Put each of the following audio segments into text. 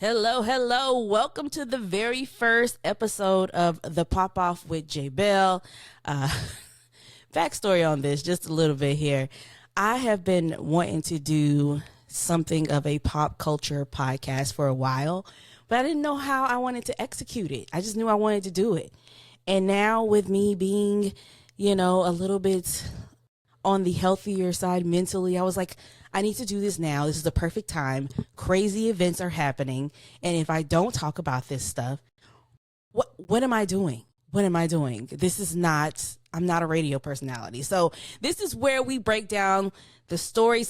Hello, hello. Welcome to the very first episode of The Pop Off with Belle. Uh, Backstory on this, just a little bit here. I have been wanting to do something of a pop culture podcast for a while, but I didn't know how I wanted to execute it. I just knew I wanted to do it. And now with me being, a little bit on the healthier side mentally, I was like, I need to do this now. This is the perfect time. Crazy events are happening. And if I don't talk about this stuff, what am I doing? What am I doing? I'm not a radio personality. So this is where we break down the stories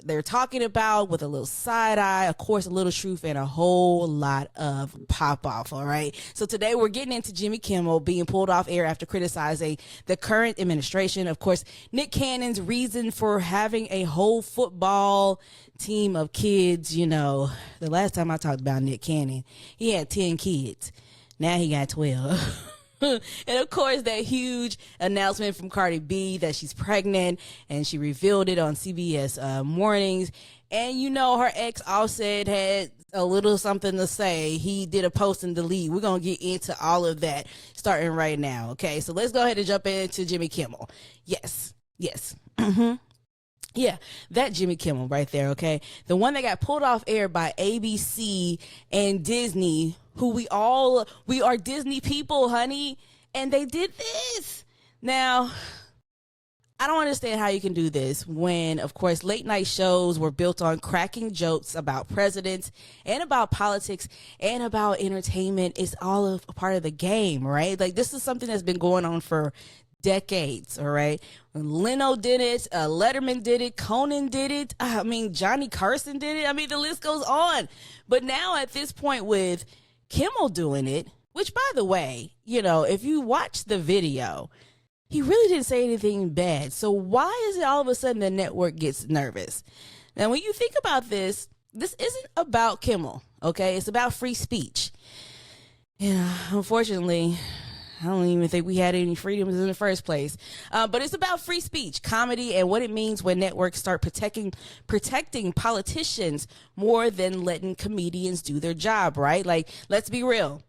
they're talking about with a little side eye, of course, a little truth, and a whole lot of pop off. All right. So today we're getting into Jimmy Kimmel being pulled off air after criticizing the current administration. Of course, Nick Cannon's reason for having a whole football team of kids. The last time I talked about Nick Cannon, he had 10 kids. Now he got 12. And of course, that huge announcement from Cardi B that she's pregnant, and she revealed it on CBS mornings. And her ex Offset had a little something to say. He did a post and delete. We're going to get into all of that starting right now. Okay, so let's go ahead and jump into Jimmy Kimmel. Yes. Yeah, that Jimmy Kimmel right there, okay? The one that got pulled off air by ABC and Disney, who we are Disney people, honey, and they did this. Now, I don't understand how you can do this when, of course, late night shows were built on cracking jokes about presidents and about politics and about entertainment. It's all a part of the game, right? Like, this is something that's been going on for decades. All right. When Leno did it, Letterman did it, Conan did it. Johnny Carson did it. The list goes on. But now at this point with Kimmel doing it, which by the way, if you watch the video, he really didn't say anything bad. So why is it all of a sudden the network gets nervous? Now, when you think about this isn't about Kimmel. Okay. It's about free speech. Unfortunately, I don't even think we had any freedoms in the first place. But it's about free speech, comedy, and what it means when networks start protecting politicians more than letting comedians do their job, right? Like, let's be real.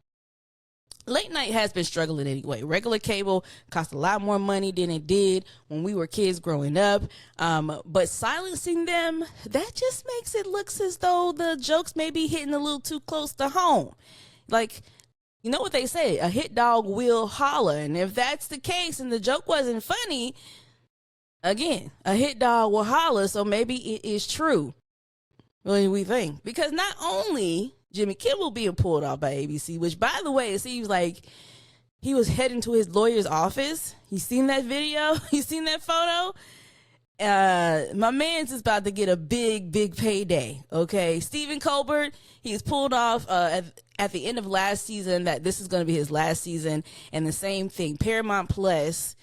Late night has been struggling anyway. Regular cable cost a lot more money than it did when we were kids growing up. But silencing them, that just makes it look as though the jokes may be hitting a little too close to home. Like, you know what they say, a hit dog will holler. And if that's the case and the joke wasn't funny, again, a hit dog will holler. So maybe it is true. What do we think? Because not only Jimmy Kimmel being pulled off by ABC, which by the way, it seems like he was heading to his lawyer's office. You seen that video? You seen that photo? My man's is about to get a big payday. Okay. Stephen Colbert, he's pulled off, at the end of last season that this is going to be his last season. And the same thing, Paramount Plus.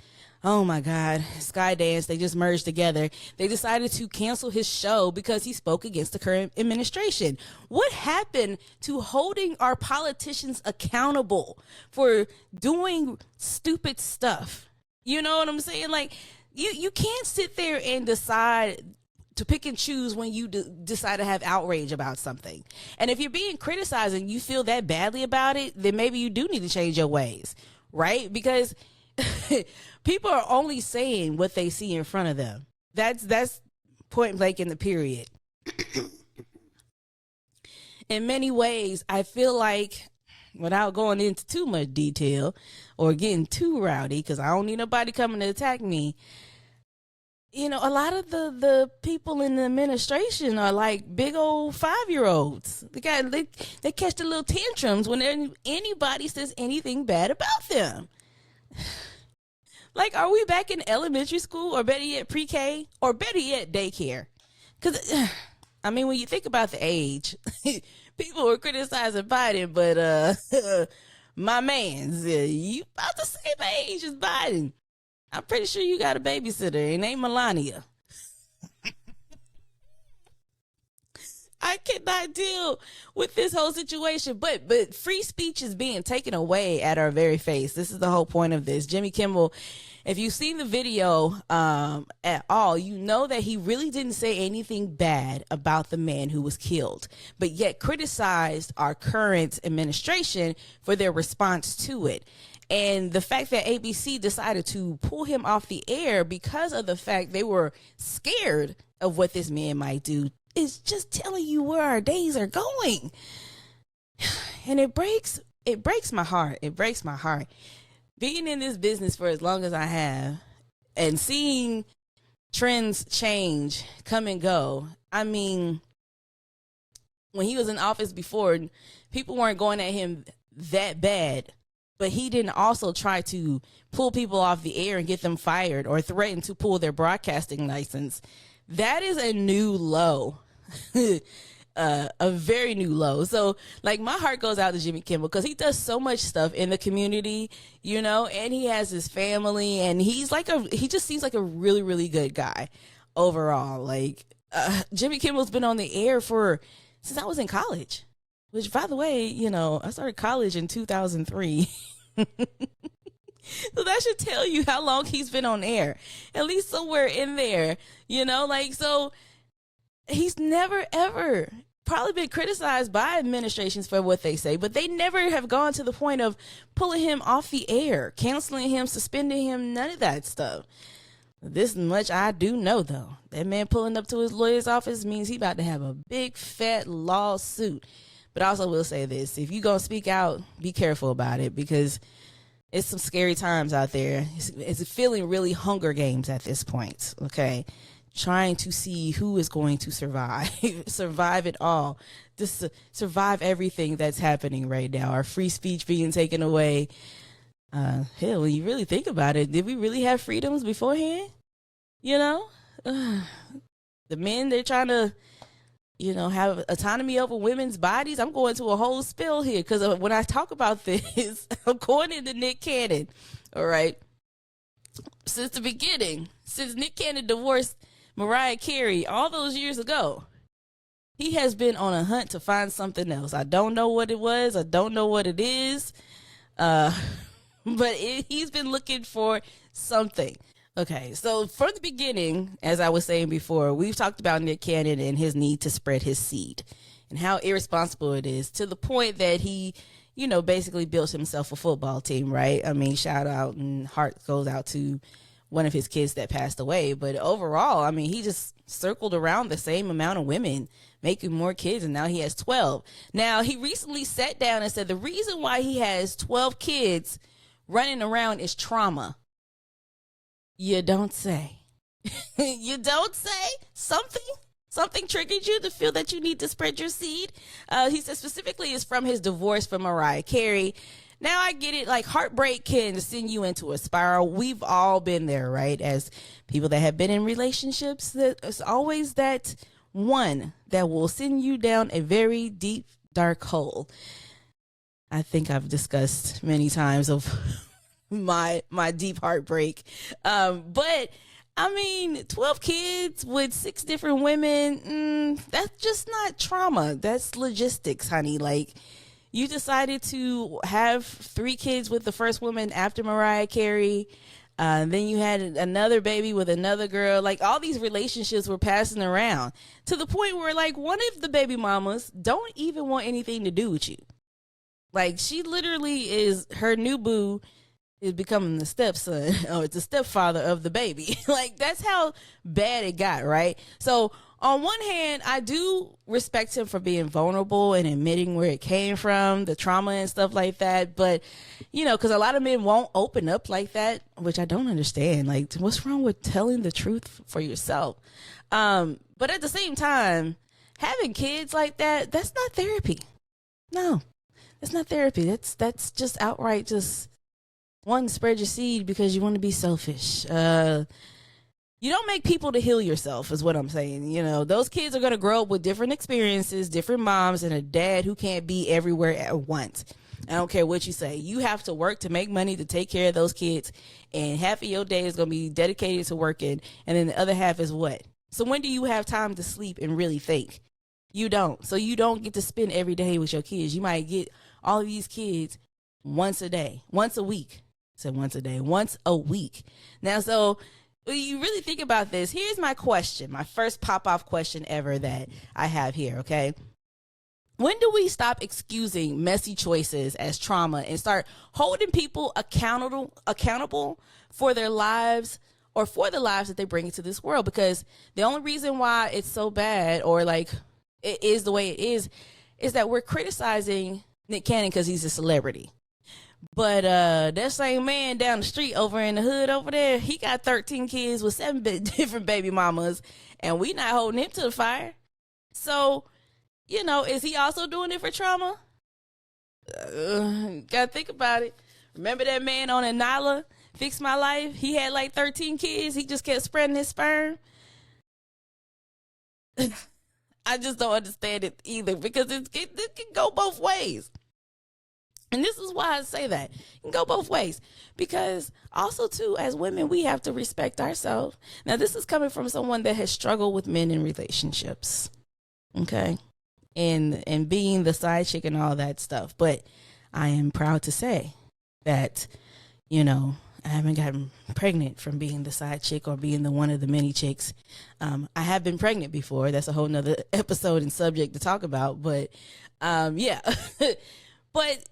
Oh my God. Skydance. They just merged together. They decided to cancel his show because he spoke against the current administration. What happened to holding our politicians accountable for doing stupid stuff? You know what I'm saying? Like, you can't sit there and decide to pick and choose when you decide to have outrage about something. And if you're being criticized and you feel that badly about it, then maybe you do need to change your ways, right? Because people are only saying what they see in front of them. That's point blank in the period. In many ways, I feel like, without going into too much detail or getting too rowdy, because I don't need nobody coming to attack me, a lot of the people in the administration are like big old 5-year-olds. They catch the little tantrums when anybody says anything bad about them. Like, are we back in elementary school, or better yet pre-K, or better yet daycare? Because, when you think about the age, people were criticizing Biden, but my man's, you about the same age as Biden. I'm pretty sure you got a babysitter and ain't Melania. I I cannot deal with this whole situation. But free speech is being taken away at our very face. This is the whole point of this. Jimmy Kimmel, if you've seen the video at all, you know that he really didn't say anything bad about the man who was killed, but yet criticized our current administration for their response to it. And the fact that ABC decided to pull him off the air because of the fact they were scared of what this man might do is just telling you where our days are going. And it breaks my heart. It breaks my heart. Being in this business for as long as I have and seeing trends change, come and go. I mean, when he was in office before, people weren't going at him that bad, but he didn't also try to pull people off the air and get them fired or threaten to pull their broadcasting license. That is a new low. A very new low. So like my heart goes out to Jimmy Kimmel because he does so much stuff in the community, you know, and he has his family and he just seems like a really, really good guy overall. Like Jimmy Kimmel's been on the air since I was in college, which by the way, you know, I started college in 2003. So that should tell you how long he's been on air, at least somewhere in there, you know, like, so he's never ever probably been criticized by administrations for what they say, but they never have gone to the point of pulling him off the air, canceling him, suspending him, none of that stuff. This much I do know, though. That man pulling up to his lawyer's office means he about to have a big fat lawsuit. But I also will say this, if you gonna speak out, be careful about it because it's some scary times out there. It's feeling really Hunger Games at this point, okay? Trying to see who is going to survive it all, just to survive everything that's happening right now. Our free speech being taken away. Hell, when you really think about it, did we really have freedoms beforehand? You know, the men, they're trying to, you know, have autonomy over women's bodies. I'm going to a whole spill here because when I talk about this, I'm going into Nick Cannon. All right. Since the beginning, since Nick Cannon divorced Mariah Carey all those years ago, he has been on a hunt to find something else. I don't know what it was. I don't know what it is. But he's been looking for something. Okay, so from the beginning, as I was saying before, we've talked about Nick Cannon and his need to spread his seed and how irresponsible it is to the point that he, you know, basically built himself a football team, right? I mean, shout out and heart goes out to one of his kids that passed away. But overall, I mean, he just circled around the same amount of women, making more kids, and now he has 12. Now, he recently sat down and said the reason why he has 12 kids running around is trauma. You don't say. You don't say? Something triggered you to feel that you need to spread your seed? He said specifically it's from his divorce from Mariah Carey. Now I get it, like heartbreak can send you into a spiral. We've all been there, right? As people that have been in relationships, there's always that one that will send you down a very deep, dark hole. I think I've discussed many times of my deep heartbreak. But I mean, 12 kids with 6 different women, that's just not trauma. That's logistics, honey. Like, you decided to have 3 kids with the first woman after Mariah Carey. Then you had another baby with another girl. Like, all these relationships were passing around to the point where, like, one of the baby mamas don't even want anything to do with you. Like, she literally is, her new boo is becoming the stepson or it's the stepfather of the baby. Like, that's how bad it got, right? So on one hand, I do respect him for being vulnerable and admitting where it came from, the trauma and stuff like that. But, you know, because a lot of men won't open up like that, which I don't understand. Like, what's wrong with telling the truth for yourself? But at the same time, having kids like that, that's not therapy. No, that's not therapy. That's just outright just one, spread your seed because you want to be selfish. You don't make people to heal yourself is what I'm saying. You know, those kids are going to grow up with different experiences, different moms, and a dad who can't be everywhere at once. I don't care what you say. You have to work to make money to take care of those kids, and half of your day is going to be dedicated to working, and then the other half is what? So when do you have time to sleep and really think? You don't. So you don't get to spend every day with your kids. You might get all of these kids once a day, once a week. I said once a day, once a week. Now, so when you really think about this, here's my question, my first pop-off question ever that I have here, okay? When do we stop excusing messy choices as trauma and start holding people accountable for their lives or for the lives that they bring into this world? Because the only reason why it's so bad, or like it is the way it is that we're criticizing Nick Cannon because he's a celebrity. But that same man down the street over in the hood over there, he got 13 kids with 7 different baby mamas, and we not holding him to the fire. So, you know, is he also doing it for trauma? Gotta think about it. Remember that man on Anila, Fix My Life? He had like 13 kids. He just kept spreading his sperm. I just don't understand it either, because it can go both ways. And this is why I say that. It can go both ways. Because also, too, as women, we have to respect ourselves. Now, this is coming from someone that has struggled with men in relationships. Okay? And being the side chick and all that stuff. But I am proud to say that, you know, I haven't gotten pregnant from being the side chick or being the one of the many chicks. I have been pregnant before. That's a whole nother episode and subject to talk about. But, yeah. But,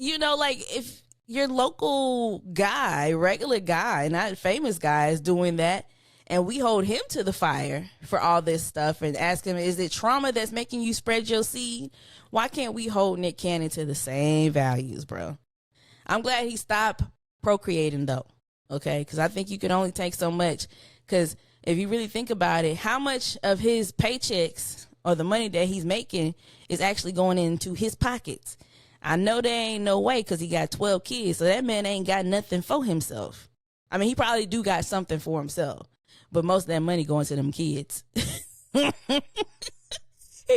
you know, like, if your local guy, regular guy, not famous guy, is doing that, and we hold him to the fire for all this stuff and ask him, is it trauma that's making you spread your seed? Why can't we hold Nick Cannon to the same values, bro? I'm glad he stopped procreating, though, okay? Because I think you can only take so much. Because if you really think about it, how much of his paychecks or the money that he's making is actually going into his pockets? I know there ain't no way, because he got 12 kids, so that man ain't got nothing for himself. I mean, he probably do got something for himself, but most of that money going to them kids. He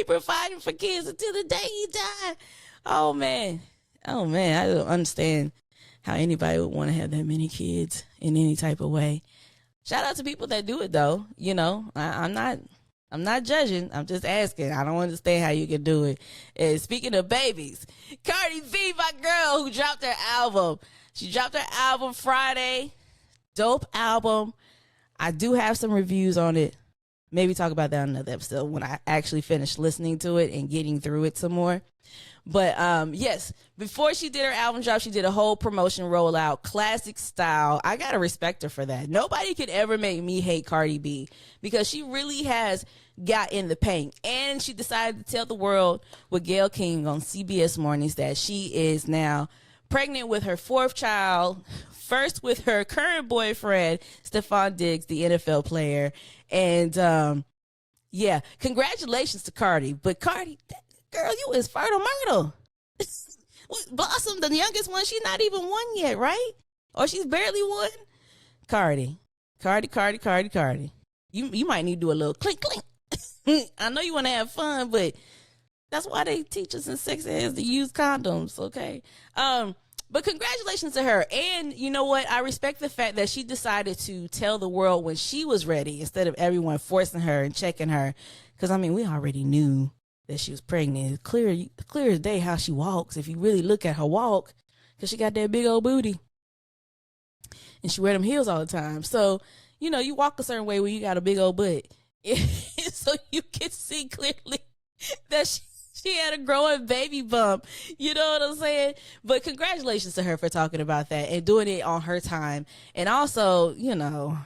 providing for kids until the day he died. Oh, man. I don't understand how anybody would want to have that many kids in any type of way. Shout out to people that do it, though. You know, I'm not judging. I'm just asking. I don't understand how you can do it. And speaking of babies, Cardi B, my girl, who dropped her album. She dropped her album Friday. Dope album. I do have some reviews on it. Maybe talk about that in another episode when I actually finish listening to it and getting through it some more. But yes, before she did her album drop, she did a whole promotion rollout, classic style. I gotta respect her for that. Nobody could ever make me hate Cardi B, because she really has got in the paint. And she decided to tell the world with Gayle King on CBS Mornings that she is now pregnant with her 4th child, first with her current boyfriend, Stefon Diggs, the NFL player. And yeah, congratulations to Cardi. But Cardi, girl, you is fertile myrtle. Blossom, the youngest one, she's not even 1 yet, right? Or she's barely 1. Cardi. You might need to do a little clink, clink. I know you want to have fun, but that's why they teach us in sex ed to use condoms, okay? But congratulations to her. And you know what? I respect the fact that she decided to tell the world when she was ready, instead of everyone forcing her and checking her. Because, I mean, we already knew that she was pregnant. It's clear as day how she walks, if you really look at her walk, because she got that big old booty. And she wear them heels all the time. So, you know, you walk a certain way when you got a big old butt. So you can see clearly that she had a growing baby bump. You know what I'm saying? But congratulations to her for talking about that and doing it on her time. And also, you know,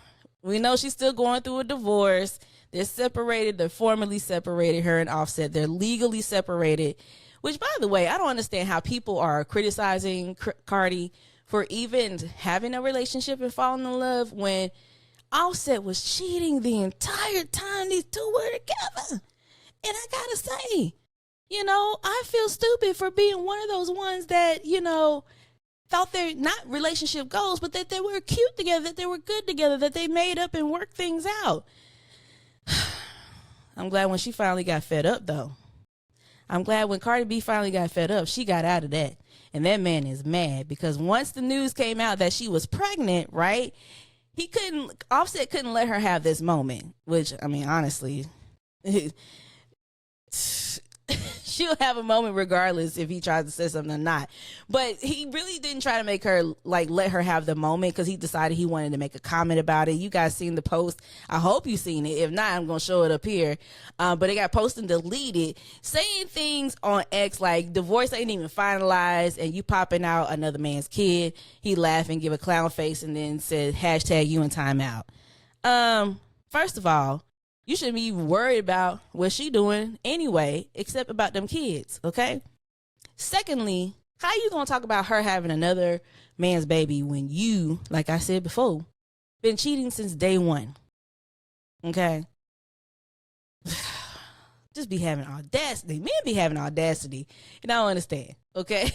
we know she's still going through a divorce. They're separated. They're formally separated, her and Offset. They're legally separated, which, by the way, I don't understand how people are criticizing Cardi for even having a relationship and falling in love when Offset was cheating the entire time these two were together. And I gotta say, you know, I feel stupid for being one of those ones that, you know, thought they're not relationship goals, but that they were cute together, that they were good together, that they made up and worked things out. I'm glad when she finally got fed up, though. I'm glad when Cardi B finally got fed up, she got out of that. And that man is mad because once the news came out that she was pregnant, right? Offset couldn't let her have this moment, which, I mean, honestly, she'll have a moment regardless if he tries to say something or not. But he really didn't try to make her, like, let her have the moment, because he decided he wanted to make a comment about it. You guys seen the post? I hope you seen it. If not, I'm gonna show it up here. But it got posted and deleted, saying things on X like divorce ain't even finalized and you popping out another man's kid. He laughed and give a clown face and then said hashtag you in timeout. First of all, you shouldn't be worried about what she doing anyway, except about them kids, okay? Secondly, how you gonna talk about her having another man's baby when you, like I said before, been cheating since day one, okay? Just be having audacity. Men be having audacity, and I don't understand, okay?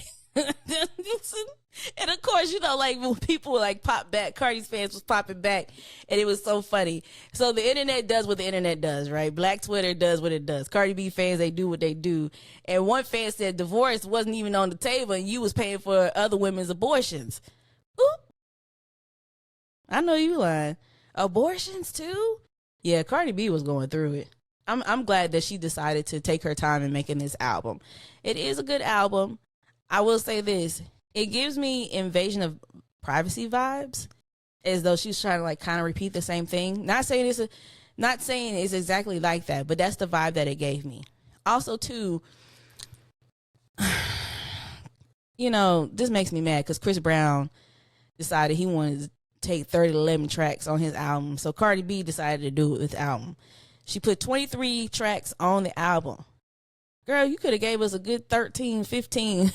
And of course, you know, like when people like pop back, Cardi's fans was popping back, and it was so funny. So the internet does what the internet does, right? Black Twitter does what it does. Cardi B fans, they do what they do. And one fan said divorce wasn't even on the table, and you was paying for other women's abortions. Oop. I know you lying. Abortions too? Yeah, Cardi B was going through it. I'm glad that she decided to take her time in making this album. It is a good album. I will say this. It gives me Invasion of Privacy vibes, as though she's trying to like kind of repeat the same thing. Not saying it's exactly like that, but that's the vibe that it gave me. Also, too, you know, this makes me mad because Chris Brown decided he wanted to take 30 to 11 tracks on his album. So Cardi B decided to do it with the album. She put 23 tracks on the album. Girl, you could have gave us a good 13, 15.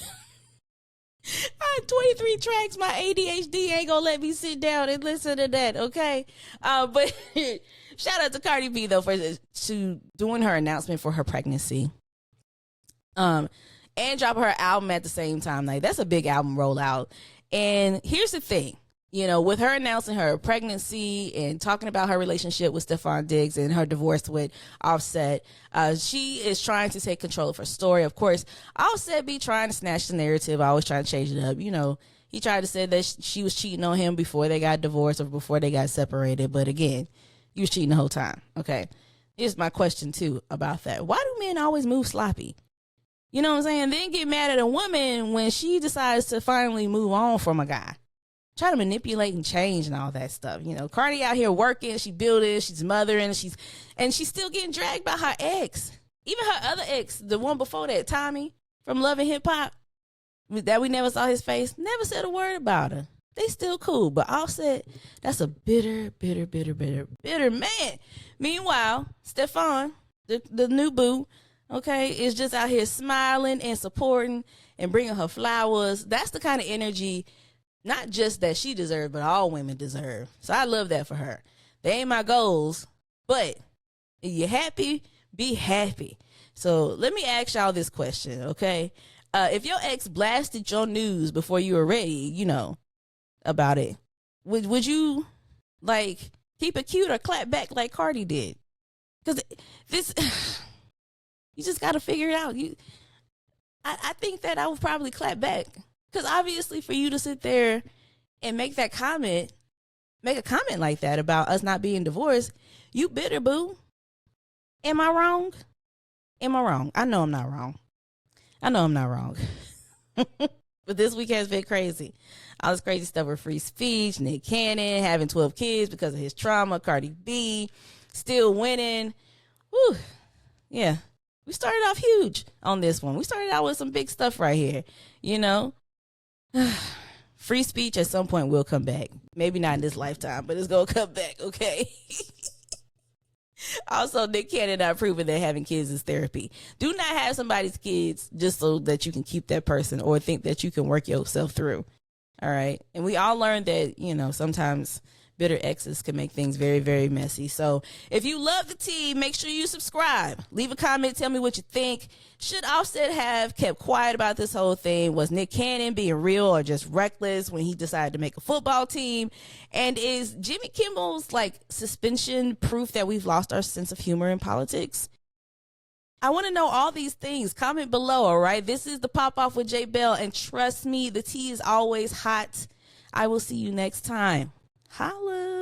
23 tracks. My ADHD ain't gonna let me sit down and listen to that, okay? But shout out to Cardi B though for doing her announcement for her pregnancy, and dropping her album at the same time. Like, that's a big album rollout. And here's the thing, you know, with her announcing her pregnancy and talking about her relationship with Stefon Diggs and her divorce with Offset, she is trying to take control of her story. Of course, Offset be trying to snatch the narrative, always trying to change it up. You know, he tried to say that she was cheating on him before they got divorced or before they got separated. But again, you was cheating the whole time. Okay. Here's my question too about that. Why do men always move sloppy? You know what I'm saying? Then get mad at a woman when she decides to finally move on from a guy. Try to manipulate and change and all that stuff. You know, Cardi out here working, she building, she's mothering, and she's still getting dragged by her ex. Even her other ex, the one before that, Tommy from Love and Hip Hop, that we never saw his face, never said a word about her. They still cool, but Offset, that's a bitter man. Meanwhile, Stefon, the new boo, okay, is just out here smiling and supporting and bringing her flowers. That's the kind of energy, not just that she deserves, but all women deserve. So I love that for her. They ain't my goals, but if you're happy, be happy. So let me ask y'all this question, okay? If your ex blasted your news before you were ready, you know, about it, would you, like, keep it cute or clap back like Cardi did? Because this, you just got to figure it out. I think that I would probably clap back. Because obviously for you to sit there and make a comment like that about us not being divorced, you bitter, boo. Am I wrong? I know I'm not wrong. But this week has been crazy. All this crazy stuff with free speech, Nick Cannon having 12 kids because of his trauma, Cardi B still winning. Whew. Yeah. We started off huge on this one. We started out with some big stuff right here, you know. Free speech at some point will come back. Maybe not in this lifetime, but it's gonna come back, okay? Also, Nick Cannon not proving that having kids is therapy. Do not have somebody's kids just so that you can keep that person or think that you can work yourself through. All right. And we all learned that, you know, sometimes bitter exes can make things very, very messy. So if you love the tea, make sure you subscribe. Leave a comment. Tell me what you think. Should Offset have kept quiet about this whole thing? Was Nick Cannon being real or just reckless when he decided to make a football team? And is Jimmy Kimmel's like suspension proof that we've lost our sense of humor in politics? I want to know all these things. Comment below, all right? This is the Pop Off with Belle, and trust me, the tea is always hot. I will see you next time. Holla.